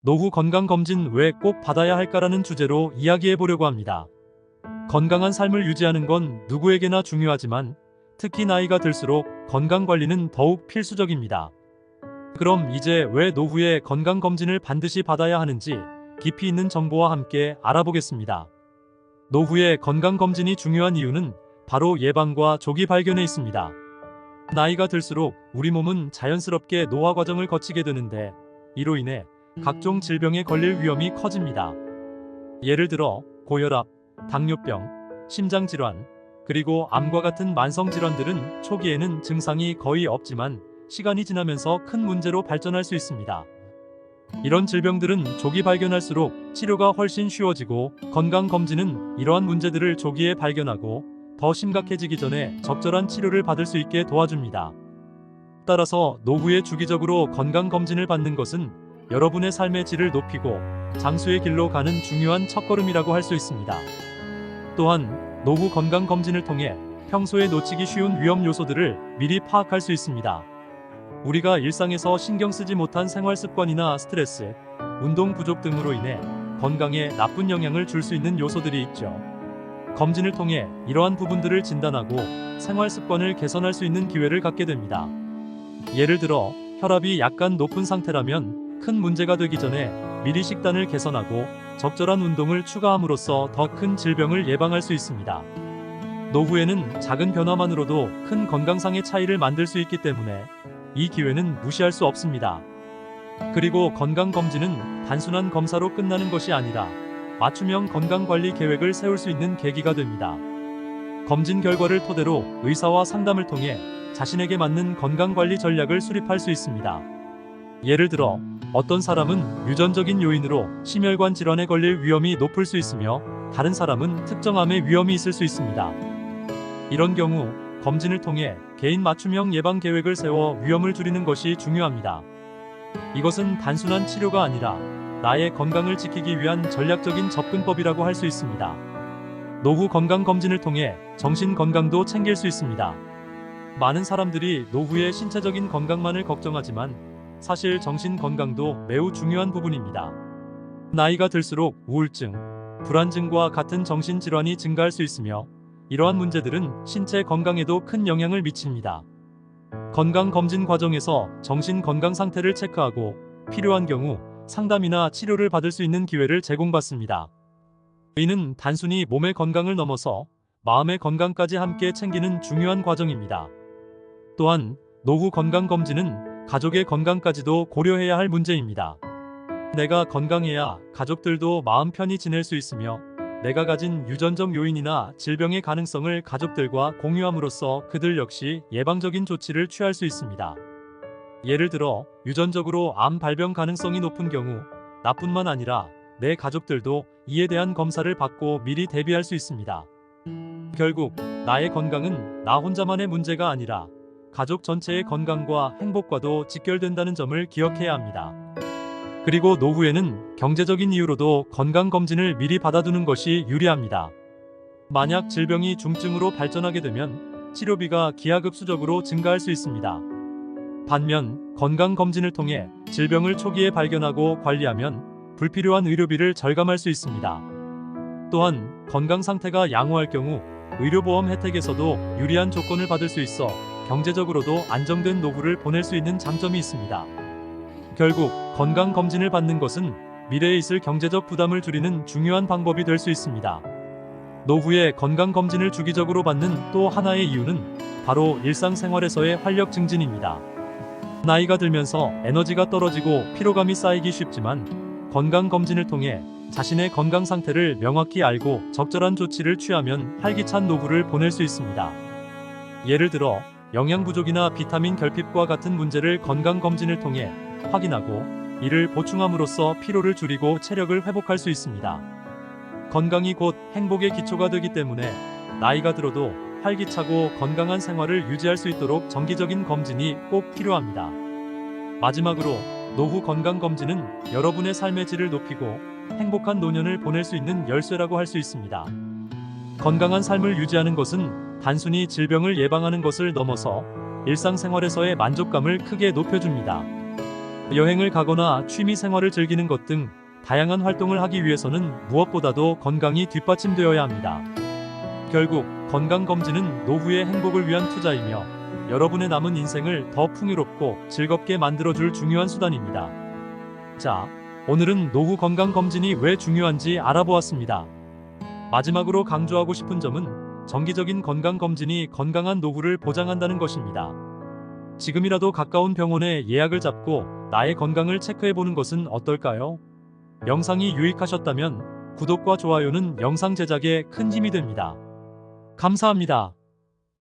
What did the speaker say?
노후 건강검진 왜 꼭 받아야 할까라는 주제로 이야기해 보려고 합니다. 건강한 삶을 유지하는 건 누구에게나 중요하지만 특히 나이가 들수록 건강관리는 더욱 필수적입니다. 그럼 이제 왜 노후에 건강검진을 반드시 받아야 하는지 깊이 있는 정보와 함께 알아보겠습니다. 노후에 건강검진이 중요한 이유는 바로 예방과 조기 발견에 있습니다. 나이가 들수록 우리 몸은 자연스럽게 노화 과정을 거치게 되는데 이로 인해 각종 질병에 걸릴 위험이 커집니다. 예를 들어 고혈압, 당뇨병, 심장질환, 그리고 암과 같은 만성질환들은 초기에는 증상이 거의 없지만 시간이 지나면서 큰 문제로 발전할 수 있습니다. 이런 질병들은 조기 발견할수록 치료가 훨씬 쉬워지고 건강검진은 이러한 문제들을 조기에 발견하고 더 심각해지기 전에 적절한 치료를 받을 수 있게 도와줍니다. 따라서 노후에 주기적으로 건강검진을 받는 것은 여러분의 삶의 질을 높이고 장수의 길로 가는 중요한 첫걸음이라고 할 수 있습니다. 또한 노후 건강검진을 통해 평소에 놓치기 쉬운 위험 요소들을 미리 파악할 수 있습니다. 우리가 일상에서 신경 쓰지 못한 생활 습관이나 스트레스, 운동 부족 등으로 인해 건강에 나쁜 영향을 줄 수 있는 요소들이 있죠. 검진을 통해 이러한 부분들을 진단하고 생활 습관을 개선할 수 있는 기회를 갖게 됩니다. 예를 들어 혈압이 약간 높은 상태라면 큰 문제가 되기 전에 미리 식단을 개선하고 적절한 운동을 추가함으로써 더 큰 질병을 예방할 수 있습니다. 노후에는 작은 변화만으로도 큰 건강상의 차이를 만들 수 있기 때문에 이 기회는 무시할 수 없습니다. 그리고 건강검진은 단순한 검사로 끝나는 것이 아니라 맞춤형 건강관리 계획을 세울 수 있는 계기가 됩니다. 검진 결과를 토대로 의사와 상담을 통해 자신에게 맞는 건강관리 전략을 수립할 수 있습니다. 예를 들어 어떤 사람은 유전적인 요인으로 심혈관 질환에 걸릴 위험이 높을 수 있으며 다른 사람은 특정 암의 위험이 있을 수 있습니다. 이런 경우 검진을 통해 개인 맞춤형 예방 계획을 세워 위험을 줄이는 것이 중요합니다. 이것은 단순한 치료가 아니라 나의 건강을 지키기 위한 전략적인 접근법이라고 할 수 있습니다. 노후 건강검진을 통해 정신 건강도 챙길 수 있습니다. 많은 사람들이 노후의 신체적인 건강만을 걱정하지만 사실 정신 건강도 매우 중요한 부분입니다. 나이가 들수록 우울증, 불안증과 같은 정신질환이 증가할 수 있으며 이러한 문제들은 신체 건강에도 큰 영향을 미칩니다. 건강검진 과정에서 정신 건강 상태를 체크하고 필요한 경우 상담이나 치료를 받을 수 있는 기회를 제공받습니다. 이는 단순히 몸의 건강을 넘어서 마음의 건강까지 함께 챙기는 중요한 과정입니다. 또한 노후 건강검진은 가족의 건강까지도 고려해야 할 문제입니다. 내가 건강해야 가족들도 마음 편히 지낼 수 있으며 내가 가진 유전적 요인이나 질병의 가능성을 가족들과 공유함으로써 그들 역시 예방적인 조치를 취할 수 있습니다. 예를 들어 유전적으로 암 발병 가능성이 높은 경우 나뿐만 아니라 내 가족들도 이에 대한 검사를 받고 미리 대비할 수 있습니다. 결국 나의 건강은 나 혼자만의 문제가 아니라 가족 전체의 건강과 행복과도 직결된다는 점을 기억해야 합니다. 그리고 노후에는 경제적인 이유로도 건강검진을 미리 받아두는 것이 유리합니다. 만약 질병이 중증으로 발전하게 되면 치료비가 기하급수적으로 증가할 수 있습니다. 반면 건강검진을 통해 질병을 초기에 발견하고 관리하면 불필요한 의료비를 절감할 수 있습니다. 또한 건강 상태가 양호할 경우 의료보험 혜택에서도 유리한 조건을 받을 수 있어 경제적으로도 안정된 노후를 보낼 수 있는 장점이 있습니다. 결국 건강검진을 받는 것은 미래에 있을 경제적 부담을 줄이는 중요한 방법이 될 수 있습니다. 노후에 건강검진을 주기적으로 받는 또 하나의 이유는 바로 일상생활에서의 활력 증진입니다. 나이가 들면서 에너지가 떨어지고 피로감이 쌓이기 쉽지만 건강검진을 통해 자신의 건강 상태를 명확히 알고 적절한 조치를 취하면 활기찬 노후를 보낼 수 있습니다. 예를 들어 영양 부족이나 비타민 결핍과 같은 문제를 건강검진을 통해 확인하고 이를 보충함으로써 피로를 줄이고 체력을 회복할 수 있습니다. 건강이 곧 행복의 기초가 되기 때문에 나이가 들어도 활기차고 건강한 생활을 유지할 수 있도록 정기적인 검진이 꼭 필요합니다. 마지막으로 노후 건강검진은 여러분의 삶의 질을 높이고 행복한 노년을 보낼 수 있는 열쇠라고 할 수 있습니다. 건강한 삶을 유지하는 것은 단순히 질병을 예방하는 것을 넘어서 일상생활에서의 만족감을 크게 높여줍니다. 여행을 가거나 취미 생활을 즐기는 것 등 다양한 활동을 하기 위해서는 무엇보다도 건강이 뒷받침되어야 합니다. 결국 건강검진은 노후의 행복을 위한 투자이며 여러분의 남은 인생을 더 풍요롭고 즐겁게 만들어줄 중요한 수단입니다. 자, 오늘은 노후 건강검진이 왜 중요한지 알아보았습니다. 마지막으로 강조하고 싶은 점은 정기적인 건강검진이 건강한 노후를 보장한다는 것입니다. 지금이라도 가까운 병원에 예약을 잡고 나의 건강을 체크해보는 것은 어떨까요? 영상이 유익하셨다면 구독과 좋아요는 영상 제작에 큰 힘이 됩니다. 감사합니다.